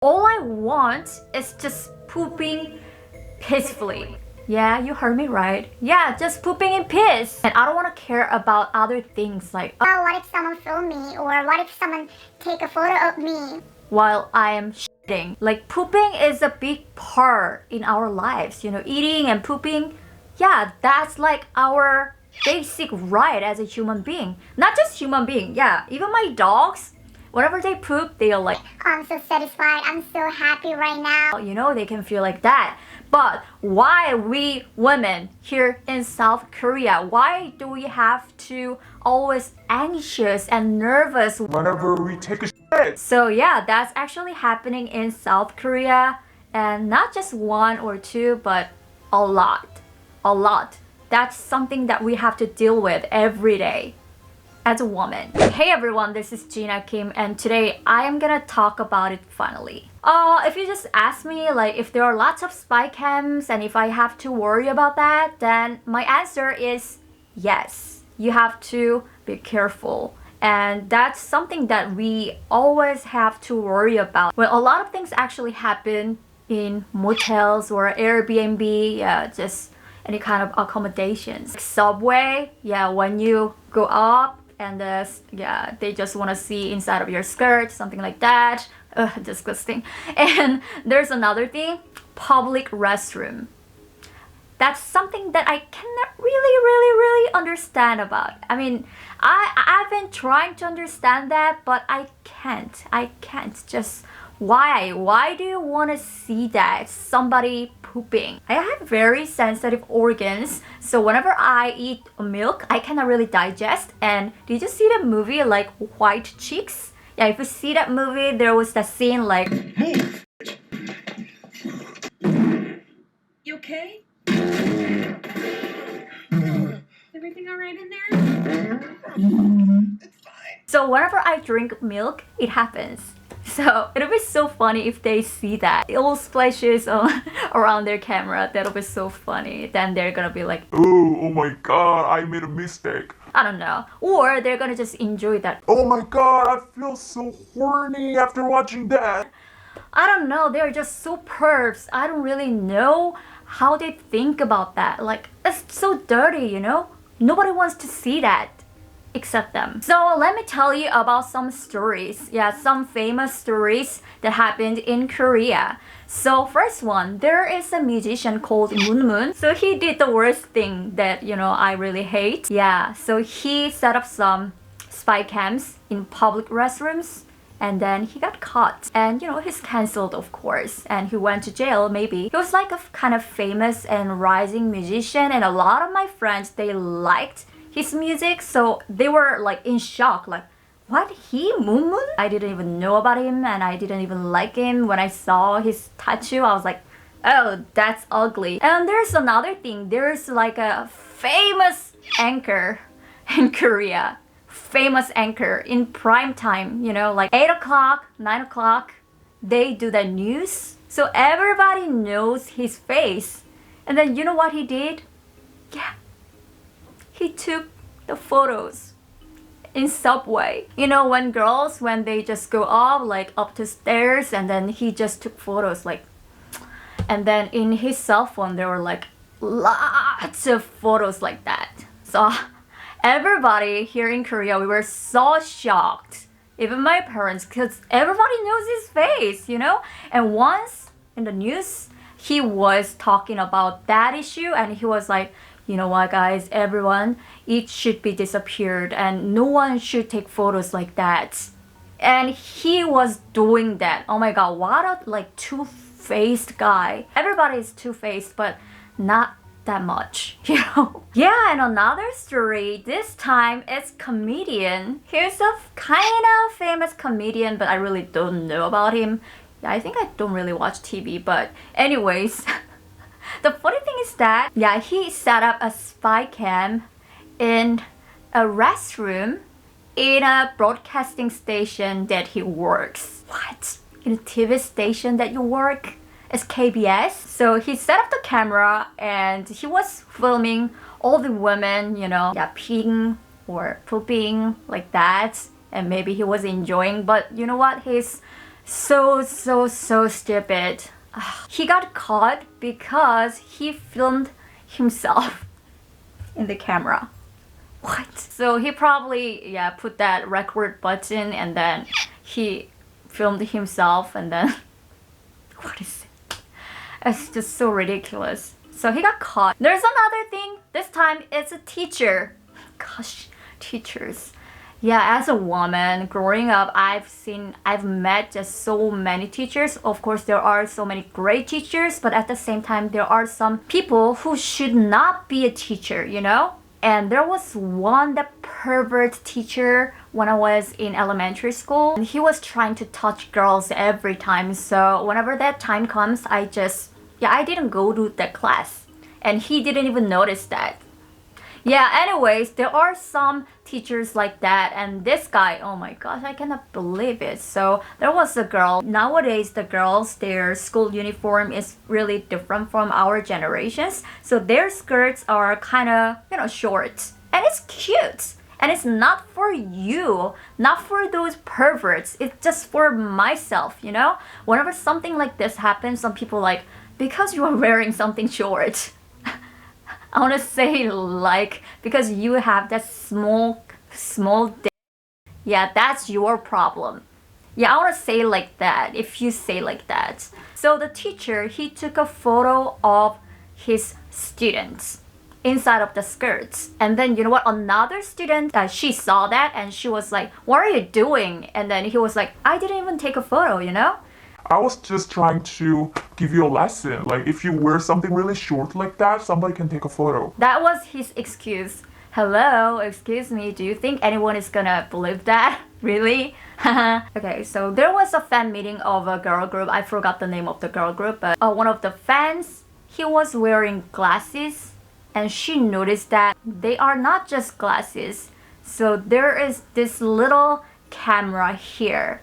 All I want is just pooping peacefully. Yeah, you heard me right. Yeah, just pooping in peace. And I don't want to care about other things like, oh, what if someone film me? Or what if someone take a photo of me? while I am shitting. Like, pooping is a big part in our lives, you know, eating and pooping. Yeah, that's like our basic right as a human being. Not just human being, yeah, even my dogs, whenever they poop, they are like, I'm so satisfied. I'm so happy right now. you know, they can feel like that. But why we women here in South Korea, why do we have to always anxious and nervous whenever we take a shit? So yeah, that's actually happening in South Korea, and not just one or two, but a lot. A lot. That's something that we have to deal with every day as a woman. Hey everyone, this is Jinakim, and today I am gonna talk about it finally. If you just ask me like if there are lots of spy cams and if I have to worry about that, then my answer is yes. You have to be careful. And that's something that we always have to worry about. Well, a lot of things actually happen in motels or Airbnb, yeah, just any kind of accommodations. Like subway, yeah, when you go up and yeah, they just want to see inside of your skirt, something like that. Ugh, disgusting. And there's another thing, public restroom. That's something that I cannot really understand about. I mean, I've been trying to understand that, but I can't. Just why? Why do you want to see that? Somebody pooping. I have very sensitive organs, so whenever I eat milk, I cannot really digest. And did you see the movie like White Chicks? Yeah, if you see that movie, there was that scene like, You okay? Everything alright in there? It's fine. so whenever I drink milk, it happens. So it'll be so funny if they see that. It all splashes around their camera. That'll be so funny. Then they're gonna be like, Oh my god, I made a mistake. I don't know. Or they're gonna just enjoy that. Oh my god, I feel so horny after watching that. I don't know. They're just so pervs. I don't really know how they think about that. Like, it's so dirty, you know? Nobody wants to see that except them. So let me tell you about some stories. Yeah, some famous stories that happened in Korea. So first one, there is a musician called Moon. So he did the worst thing that, you know, I really hate. Yeah, so he set up some spy cams in public restrooms. And then he got caught. And, you know, he's cancelled, of course. And he went to jail, maybe. He was like a kind of famous and rising musician. And a lot of my friends, they liked his music. So they were like in shock. Like, what? He? Moon? I didn't even know about him. And I didn't even like him. When I saw his tattoo, I was like, oh, that's ugly. And there's another thing. There's like a famous anchor in Korea. Famous anchor in prime time, you know, like 8 o'clock, 9 o'clock, they do the news. So everybody knows his face. And then you know what he did? Yeah, he took the photos in subway. You know, when girls, when they just go up, like up the stairs, and then he just took photos, like, and then in his cell phone, there were like lots of photos like that. So everybody here in Korea, we were so shocked. Even my parents, because everybody knows his face, you know? And once in the news, he was talking about that issue and he was like, you know what guys, everyone, it should be disappeared and no one should take photos like that. And he was doing that. Oh my god, what a like two-faced guy. Everybody is two-faced, but not that much, you know. Yeah, and another story, this time it's comedian. He's a kind of famous comedian, but I really don't know about him. Yeah, I think I don't really watch TV, but anyways, the funny thing is that, yeah, he set up a spy cam in a restroom in a broadcasting station that he works. What? In a TV station that you work? It's KBS. So he set up the camera and he was filming all the women, you know, yeah, peeing or pooping like that. And maybe he was enjoying, but you know what? He's So stupid. He got caught because he filmed himself in the camera. What? So he probably, yeah, put that record button and then he filmed himself and then what is it? It's just so ridiculous. So he got caught. There's another thing. This time it's a teacher. Gosh, teachers. Yeah, as a woman growing up, I've met just so many teachers. Of course, there are so many great teachers, but at the same time, there are some people who should not be a teacher, you know? And there was one, the pervert teacher when I was in elementary school. And he was trying to touch girls every time. So whenever that time comes, I didn't go to that class. And he didn't even notice that. Yeah, anyways, there are some teachers like that, and this guy, oh my gosh, I cannot believe it. So there was a girl. Nowadays, the girls, their school uniform is really different from our generations. So their skirts are kind of, short, and it's cute. And it's not for you, not for those perverts. It's just for myself, Whenever something like this happens, some people like, because you are wearing something short. I want to say because you have that small dick. Yeah, that's your problem. Yeah, I want to say like that, if you say like that. So the teacher, he took a photo of his students inside of the skirts. And then you know what? Another student, she saw that and she was like, what are you doing? And then he was like, I didn't even take a photo, I was just trying to give you a lesson. Like, if you wear something really short like that, somebody can take a photo. That was his excuse. Hello, excuse me, do you think anyone is gonna believe that? Really? Okay, so there was a fan meeting of a girl group. I forgot the name of the girl group, but one of the fans, he was wearing glasses, and she noticed that they are not just glasses. So there is this little camera here.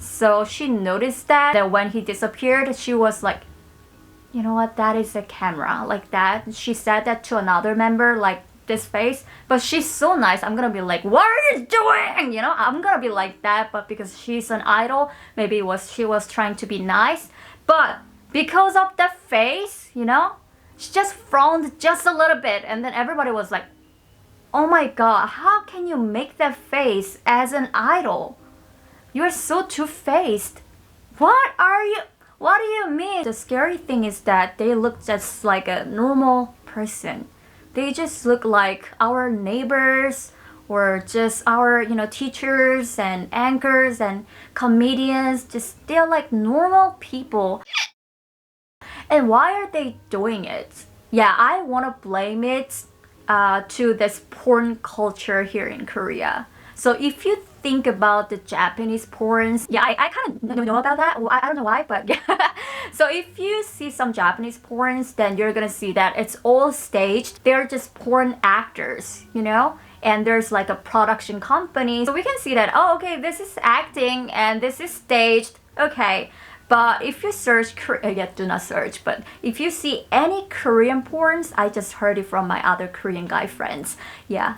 So she noticed that when he disappeared, she was like, you know what, that is a camera, like that. She said that to another member, like this face, but she's so nice. I'm gonna be like, what are you doing? I'm gonna be like that, but because she's an idol, maybe she was trying to be nice. But because of the face, she just frowned just a little bit, and then everybody was like, oh my god, how can you make that face as an idol? You're so two-faced. What do you mean? The scary thing is that they look just like a normal person. They just look like our neighbors or just our, teachers and anchors and comedians. They're like normal people. And why are they doing it? Yeah, I want to blame it to this porn culture here in Korea. So if you think about the Japanese porns, yeah, I kind of know about that. I don't know why, but yeah. So if you see some Japanese porns, then you're gonna see that it's all staged. They're just porn actors, and there's like a production company. So we can see that, oh, okay, this is acting and this is staged. Okay. But if you search, do not search, but if you see any Korean porns, I just heard it from my other Korean guy friends. Yeah.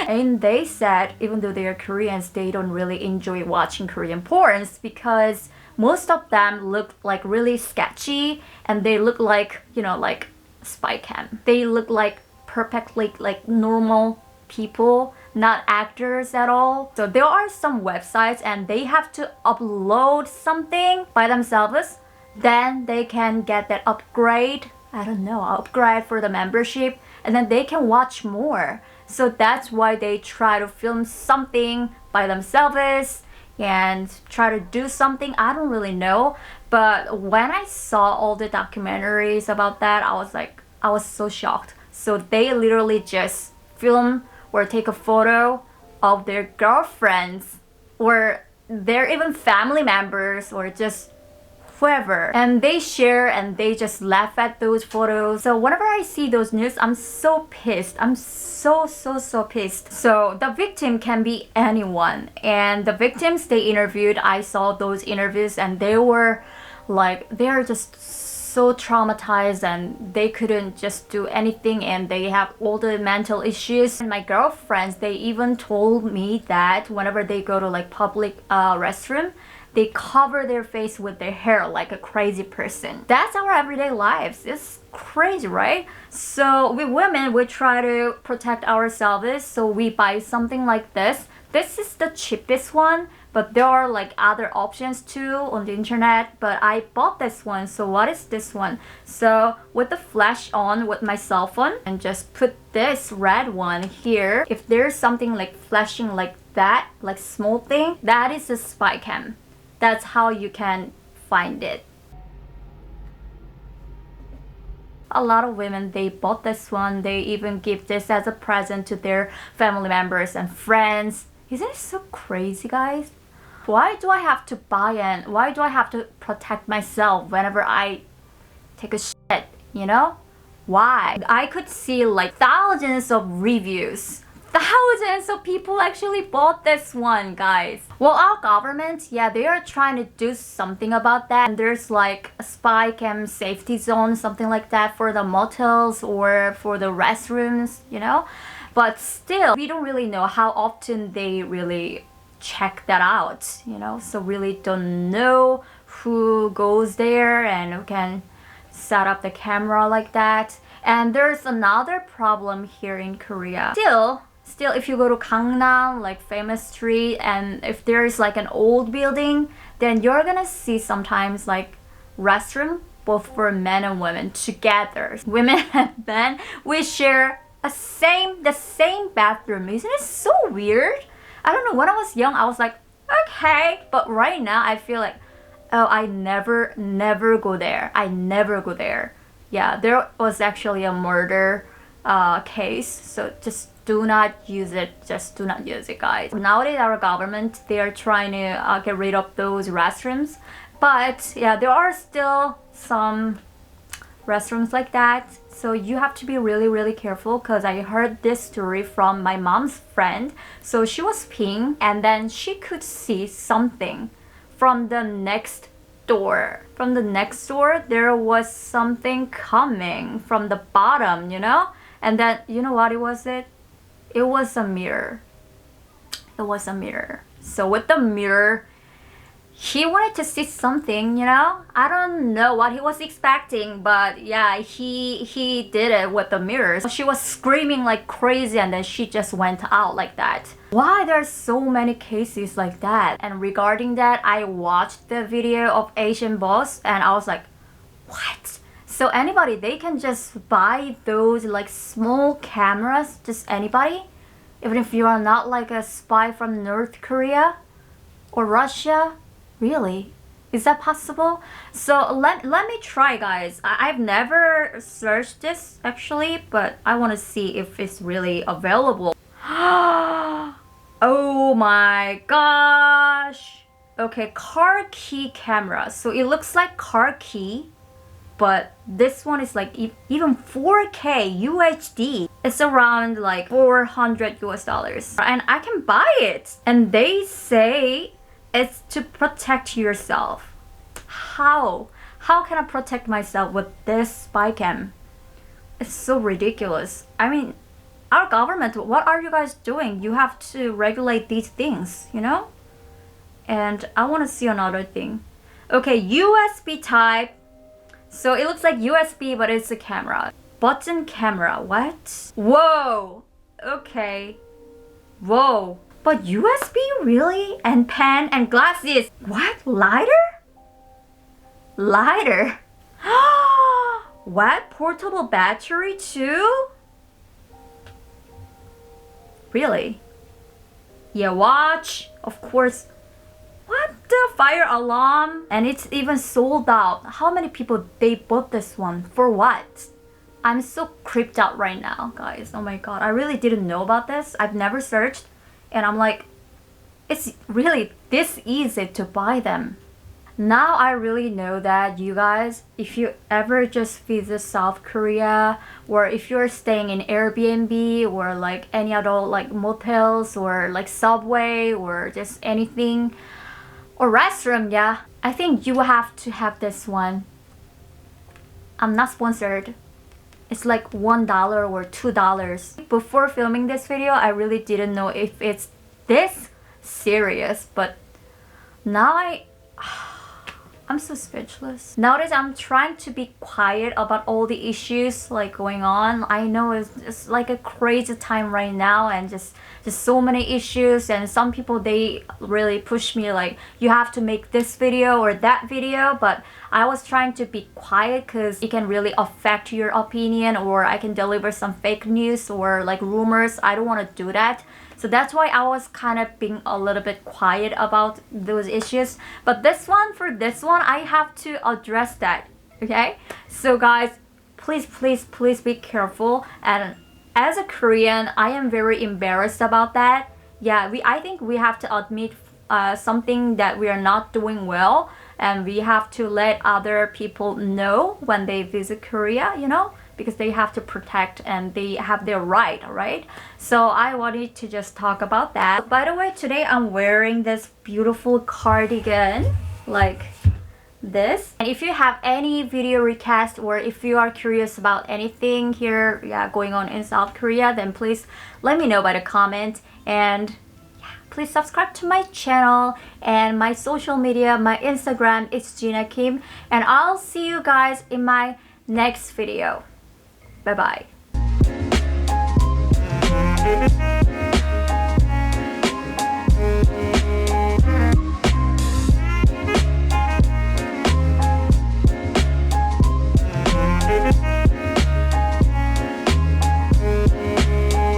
And they said even though they are Koreans, they don't really enjoy watching Korean porns because most of them look like really sketchy and they look like, like Spycam. They look like perfectly like normal people, not actors at all. So there are some websites and they have to upload something by themselves. Then they can get that upgrade. I don't know, upgrade for the membership, and then they can watch more. So that's why they try to film something by themselves and try to do something. I don't really know. But when I saw all the documentaries about that, I was so shocked. So they literally just film or take a photo of their girlfriends or their even family members or just whoever, and they share and they just laugh at those photos. So whenever I see those news, I'm so pissed. I'm so pissed. So the victim can be anyone, and the victims they interviewed, I saw those interviews and they're just so traumatized and they couldn't just do anything and they have all the mental issues. And my girlfriends, they even told me that whenever they go to like public restroom, they cover their face with their hair like a crazy person. That's our everyday lives. It's crazy, right? So with women, we try to protect ourselves, so we buy something like this. This is the cheapest one, but there are like other options too on the internet, but I bought this one. So what is this one? So with the flash on with my cell phone, and just put this red one here. If there's something like flashing like that, like small thing, that is a Spycam. That's how you can find it. A lot of women, they bought this one. They even give this as a present to their family members and friends. Isn't it so crazy, guys? Why do I have to buy it? Why do I have to protect myself whenever I take a shit, you know? Why? I could see like thousands of reviews. Thousands of people actually bought this one, guys. Well, our government, yeah, they are trying to do something about that. And there's like a spy cam safety zone, something like that for the motels or for the restrooms, you know? But still, we don't really know how often they really check that out, you know? So really don't know who goes there and who can set up the camera like that. And there's another problem here in Korea. Still, if you go to Gangnam, like famous street, and if there's like an old building, then you're gonna see sometimes like restroom both for men and women together. Women and men, we share the same bathroom. Isn't it so weird? I don't know, when I was young, I was like, okay. But right now, I feel like, oh, I never go there. I never go there. Yeah, there was actually a murder case, so just do not use it. Just do not use it, guys. Nowadays, our government, they are trying to get rid of those restrooms. But yeah, there are still some restrooms like that. So you have to be really careful, because I heard this story from my mom's friend. So she was peeing and then she could see something from the next door. From the next door, there was something coming from the bottom, you know? And then, you know what it was? It was a mirror. It was a mirror. So with the mirror, he wanted to see something, you know? I don't know what he was expecting, but yeah, he did it with the mirror. She was screaming like crazy, and then she just went out like that. Why there are so many cases like that? And regarding that, I watched the video of Asian boss, and I was like, what? So anybody, they can just buy those like small cameras, just anybody? Even if you are not like a spy from North Korea or Russia? Really? Is that possible? So let me try, guys. I've never searched this actually, but I want to see if it's really available. Oh my gosh. Okay, car key camera. So it looks like car key, but this one is like even 4K UHD. It's around like $400 US. And I can buy it. And they say it's to protect yourself. How? How can I protect myself with this Spycam? It's so ridiculous. I mean, our government, what are you guys doing? You have to regulate these things, you know? And I want to see another thing. Okay, USB type. So it looks like USB, but it's a camera. Button camera, what? Whoa, okay. Whoa. But USB, really? And pen and glasses. What? Lighter? Lighter? What? Portable battery too? Really? Yeah, watch. Of course. What? The fire alarm? And it's even sold out. How many people they bought this one? For what? I'm so creeped out right now, guys. Oh my god. I really didn't know about this. I've never searched. And I'm like, it's really this easy to buy them. Now I really know that you guys, if you ever just visit South Korea, or if you're staying in Airbnb or like any other like motels or like subway or just anything, or restroom, yeah, I think you have to have this one. I'm not sponsored. It's like $1 or $2. Before filming this video, I really didn't know if it's this serious, but now I'm so speechless. Nowadays, I'm trying to be quiet about all the issues like going on. I know it's like a crazy time right now, and just so many issues, and some people, they really push me like you have to make this video or that video, but I was trying to be quiet because it can really affect your opinion, or I can deliver some fake news or like rumors. I don't want to do that. So that's why I was kind of being a little bit quiet about those issues. But for this one, I have to address that, okay? So guys, please be careful. And as a Korean, I am very embarrassed about that. Yeah, I think we have to admit something that we are not doing well, and we have to let other people know when they visit Korea, you know? Because they have to protect and they have their right, alright? So I wanted to just talk about that. By the way, today I'm wearing this beautiful cardigan like this. And if you have any video request, or if you are curious about anything here going on in South Korea, then please let me know by the comment. And please subscribe to my channel and my social media, my Instagram, itsjinakim. And I'll see you guys in my next video. Bye bye.